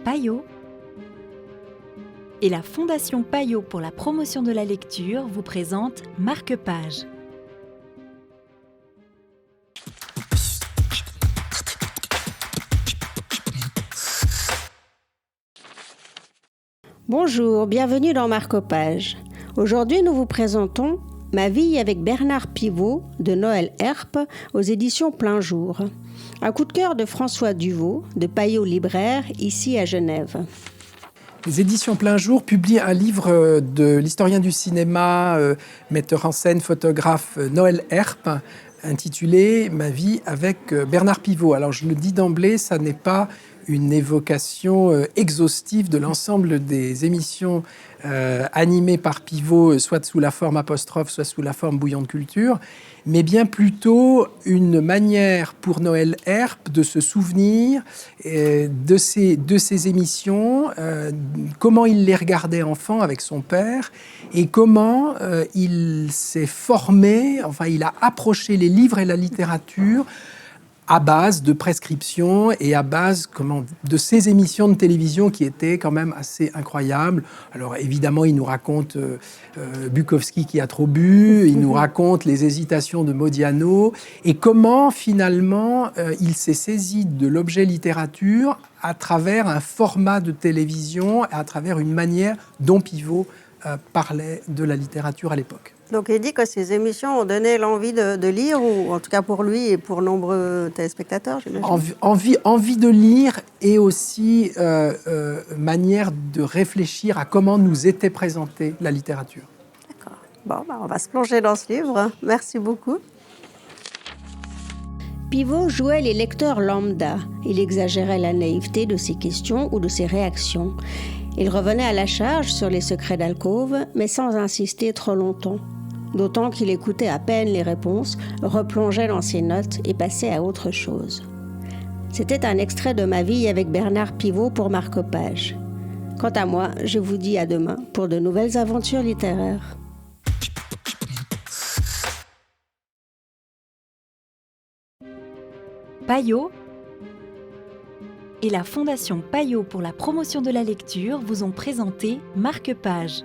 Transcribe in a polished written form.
Payot et la Fondation Payot pour la promotion de la lecture vous présente Marque-Page. Bonjour, bienvenue dans Marque-Page. Aujourd'hui, nous vous présentons Ma vie avec Bernard Pivot de Noël Herp aux éditions Plein Jour. Un coup de cœur de François Duvaux de Payot Libraire, ici à Genève. Les éditions Plein Jour publient un livre de l'historien du cinéma, metteur en scène, photographe Noël Herp, intitulé « Ma vie avec Bernard Pivot ». Alors je le dis d'emblée, ça n'est pas une évocation exhaustive de l'ensemble des émissions animées par Pivot, soit sous la forme apostrophe, soit sous la forme bouillon de culture, mais bien plutôt une manière pour Noël Herp de se souvenir de ces émissions, comment il les regardait enfant avec son père et comment il s'est formé, enfin il a approché les livres et la littérature à base de prescriptions et à base de ces émissions de télévision qui étaient quand même assez incroyables. Alors évidemment, il nous raconte Bukowski qui a trop bu, il nous raconte les hésitations de Modiano et comment finalement il s'est saisi de l'objet littérature à travers un format de télévision, à travers une manière dont Pivot parlait de la littérature à l'époque. Donc il dit que ces émissions ont donné l'envie de lire, ou en tout cas pour lui et pour nombreux téléspectateurs, j'imagine. Envie de lire et aussi manière de réfléchir à comment nous était présentée la littérature. D'accord. Bon, on va se plonger dans ce livre. Merci beaucoup. Pivot jouait les lecteurs lambda. Il exagérait la naïveté de ses questions ou de ses réactions. Il revenait à la charge sur les secrets d'alcôve, mais sans insister trop longtemps. D'autant qu'il écoutait à peine les réponses, replongeait dans ses notes et passait à autre chose. C'était un extrait de Ma vie avec Bernard Pivot pour Marque-Page. Quant à moi, je vous dis à demain pour de nouvelles aventures littéraires. Payot et la Fondation Payot pour la promotion de la lecture vous ont présenté Marque-Page.